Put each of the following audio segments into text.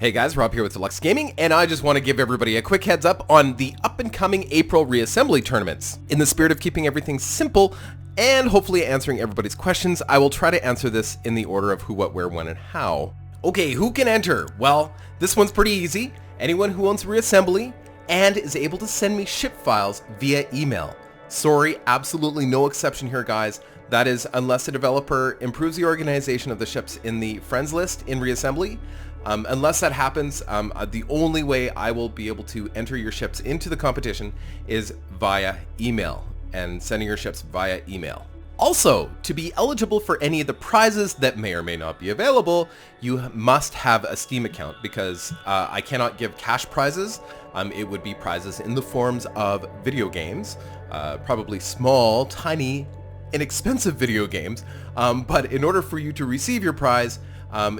Hey guys, Rob here with Deluks Gaming, and I just want to give everybody a quick heads up on the up-and-coming April Reassembly Tournaments. In the spirit of keeping everything simple and hopefully answering everybody's questions, I will try to answer this in the order of who, what, where, when, and how. Okay, who can enter? Well, this one's pretty easy. Anyone who owns Reassembly and is able to send me ship files via email. Sorry, absolutely no exception here, guys. That is, unless the developer improves the organization of the ships in the friends list in Reassembly. Unless that happens, the only way I will be able to enter your ships into the competition is via email, and sending your ships via email. Also, to be eligible for any of the prizes that may or may not be available, you must have a Steam account, because I cannot give cash prizes. It would be prizes in the forms of video games, probably small, tiny, inexpensive video games, but in order for you to receive your prize,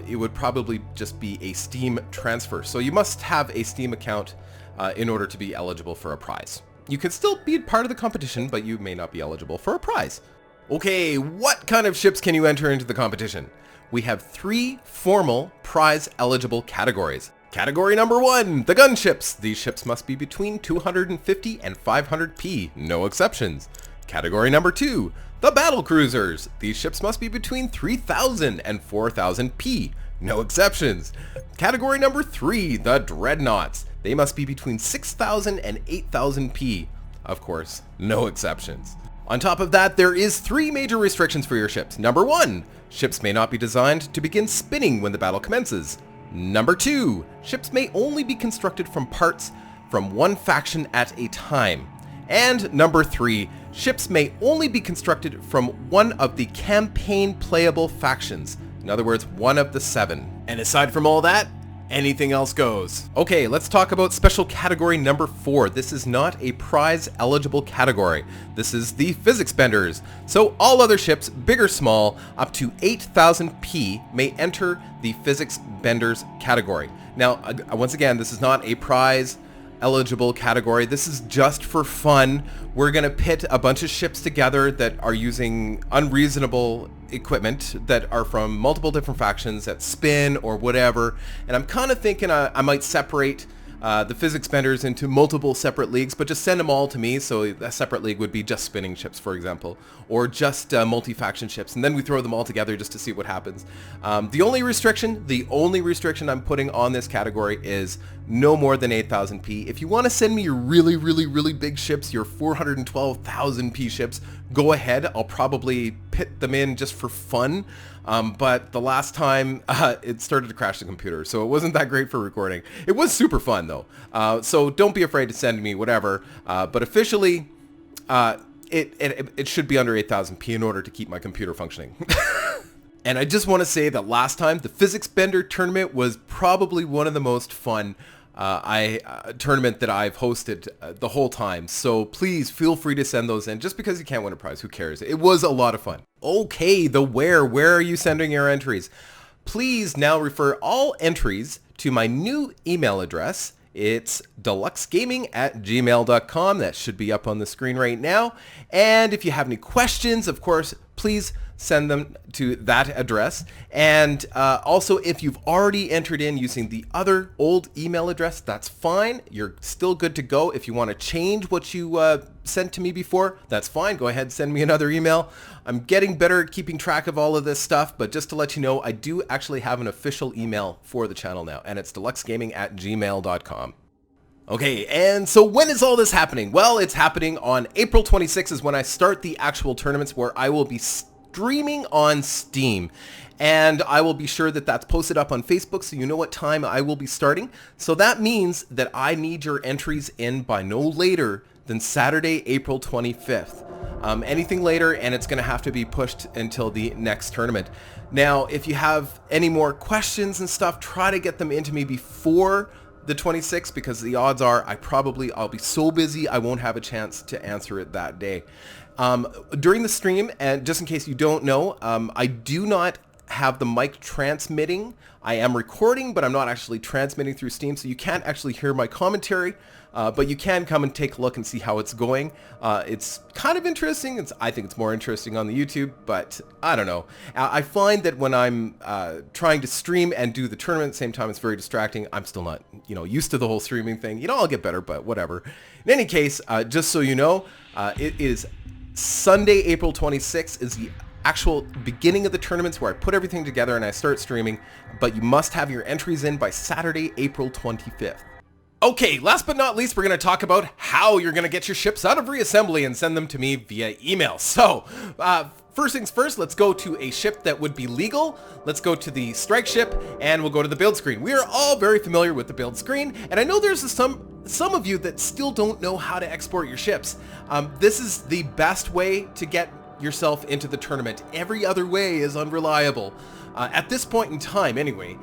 it would probably just be a Steam transfer. So you must have a Steam account in order to be eligible for a prize. You can still be part of the competition, but you may not be eligible for a prize. Okay, what kind of ships can you enter into the competition? We have 3 formal prize-eligible categories. Category number 1, the gunships. These ships must be between 250 and 500p, no exceptions. Category number 2, the battle cruisers. These ships must be between 3,000 and 4,000p, no exceptions. Category number 3, the dreadnoughts. They must be between 6,000 and 8,000p, of course, no exceptions. On top of that, there is 3 major restrictions for your ships. Number 1, ships may not be designed to begin spinning when the battle commences. Number 2, ships may only be constructed from parts from one faction at a time. And number 3, ships may only be constructed from one of the campaign playable factions. In other words, one of the 7. And aside from all that, anything else goes. Okay, let's talk about special category number 4. This is not a prize eligible category. This is the physics benders. So all other ships, big or small, up to 8,000p may enter the physics benders category. Now, once again, this is not a prize eligible category. This is just for fun. We're gonna pit a bunch of ships together that are using unreasonable equipment that are from multiple different factions that spin or whatever, and I'm kind of thinking I might separate the physics benders into multiple separate leagues, but just send them all to me. So a separate league would be just spinning ships, for example, or just multi-faction ships, and then we throw them all together just to see what happens. The only restriction I'm putting on this category is no more than 8,000p. If you want to send me your really big ships, your 412,000p ships, go ahead. I'll probably pit them in just for fun. But the last time it started to crash the computer, so it wasn't that great for recording. It was super fun though, so don't be afraid to send me whatever. But officially, it should be under 8,000p in order to keep my computer functioning. And I just want to say that last time the physics bender tournament was probably one of the most fun tournament that I've hosted the whole time. So please feel free to send those in. Just because you can't win a prize, who cares? It was a lot of fun. Okay, the where are you sending your entries? Please now refer all entries to my new email address. It's deluksgaming@gmail.com. That should be up on the screen right now. And if you have any questions, of course, please send them to that address. And also, if you've already entered in using the other old email address, that's fine. You're still good to go. If you want to change what you sent to me before, that's fine. Go ahead and send me another email. I'm getting better at keeping track of all of this stuff, but just to let you know, I do actually have an official email for the channel now, and it's deluksgaming@gmail.com. Okay, and so when is all this happening? Well, it's happening on April 26th is when I start the actual tournaments, where I will be streaming on Steam, and I will be sure that that's posted up on Facebook so you know what time I will be starting. So that means that I need your entries in by no later than Saturday, April 25th. Anything later, and it's going to have to be pushed until the next tournament. Now, if you have any more questions and stuff, try to get them into me before the 26th, because the odds are I'll be so busy I won't have a chance to answer it that day. During the stream, and just in case you don't know, I do not have the mic transmitting. I am recording, but I'm not actually transmitting through Steam, so you can't actually hear my commentary, but you can come and take a look and see how it's going. It's kind of interesting. I think it's more interesting on the YouTube, but I don't know. I find that when I'm trying to stream and do the tournament at the same time, it's very distracting. I'm still not, used to the whole streaming thing. I'll get better, but whatever. In any case, just so you know, it is Sunday, April 26th is the actual beginning of the tournaments where I put everything together and I start streaming, but you must have your entries in by Saturday, April 25th. Okay, last but not least, we're going to talk about how you're going to get your ships out of reassembly and send them to me via email. So, first things first, let's go to a ship that would be legal. Let's go to the strike ship and we'll go to the build screen. We are all very familiar with the build screen, and I know there's some of you that still don't know how to export your ships. This is the best way to get yourself into the tournament. Every other way is unreliable at this point in time anyway.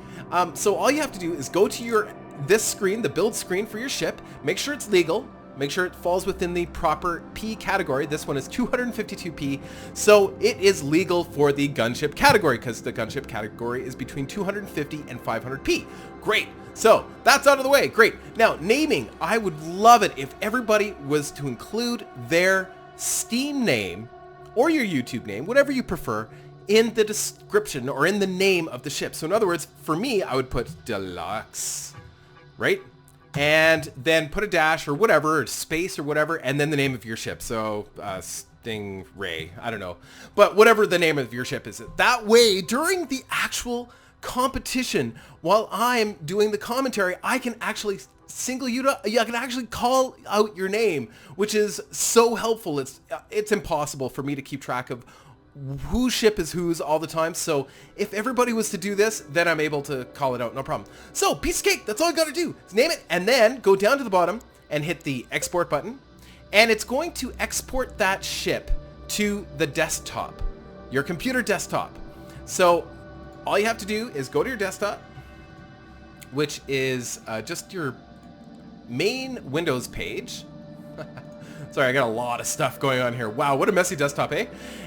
So all you have to do is go to this screen, the build screen for your ship, make sure it's legal, make sure it falls within the proper P category. This one is 252P, so it is legal for the gunship category because the gunship category is between 250 and 500P. Great. So that's out of the way. Great. Now, naming. I would love it if everybody was to include their Steam name or your YouTube name, whatever you prefer, in the description or in the name of the ship. So in other words, for me, I would put Deluks, right? And then put a dash or whatever, or space or whatever, and then the name of your ship. So Stingray, I don't know. But whatever the name of your ship is. That way, during the actual competition, while I'm doing the commentary, I can actually single you out. I can actually call out your name, which is so helpful. It's impossible for me to keep track of whose ship is whose all the time. So if everybody was to do this, then I'm able to call it out, no problem. So piece of cake, that's all I gotta do is name it, and then go down to the bottom and hit the export button, and it's going to export that ship to the desktop, your computer desktop. So all you have to do is go to your desktop, which is just your main Windows page. Sorry, I got a lot of stuff going on here. Wow, what a messy desktop, eh?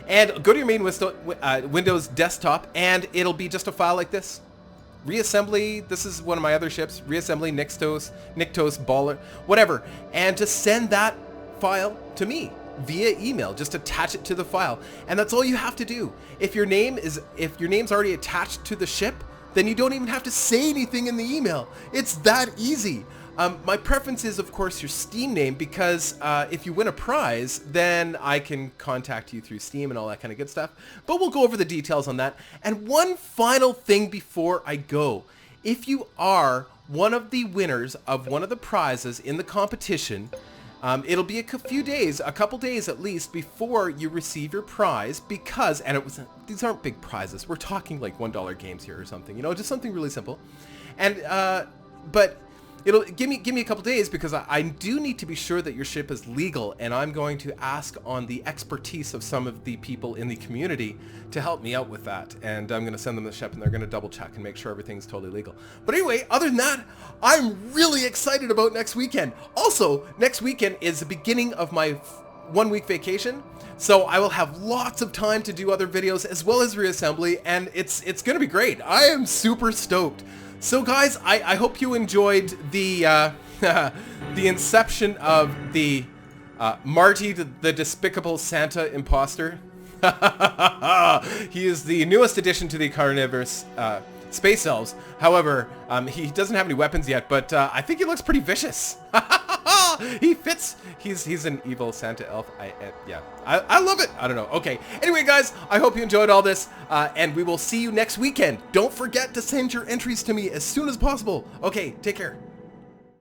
And go to your main Windows desktop, and it'll be just a file like this. Reassembly, this is one of my other ships. Reassembly, Nyctos, Baller, whatever. And just send that file to me via email. Just attach it to the file. And that's all you have to do. If your name's already attached to the ship, then you don't even have to say anything in the email. It's that easy. My preference is, of course, your Steam name, because if you win a prize, then I can contact you through Steam and all that kind of good stuff. But we'll go over the details on that. And one final thing before I go. If you are one of the winners of one of the prizes in the competition, it'll be a couple days at least before you receive your prize, because, and these aren't big prizes. We're talking like $1 games here or something, just something really simple. And, but it'll give me a couple days, because I do need to be sure that your ship is legal, and I'm going to ask on the expertise of some of the people in the community to help me out with that. And I'm going to send them the ship, and they're going to double check and make sure everything's totally legal. But anyway, other than that, I'm really excited about next weekend. Also, next weekend is the beginning of my 1 week vacation, so I will have lots of time to do other videos as well as reassembly, and it's going to be great. I am super stoked. So guys, I hope you enjoyed the the inception of the Marty, the despicable Santa imposter. He is the newest addition to the carnivorous space elves. However, he doesn't have any weapons yet, but I think he looks pretty vicious. He fits. He's an evil Santa elf. Yeah, I love it. I don't know. Okay. Anyway, guys, I hope you enjoyed all this, and we will see you next weekend. Don't forget to send your entries to me as soon as possible. Okay, take care.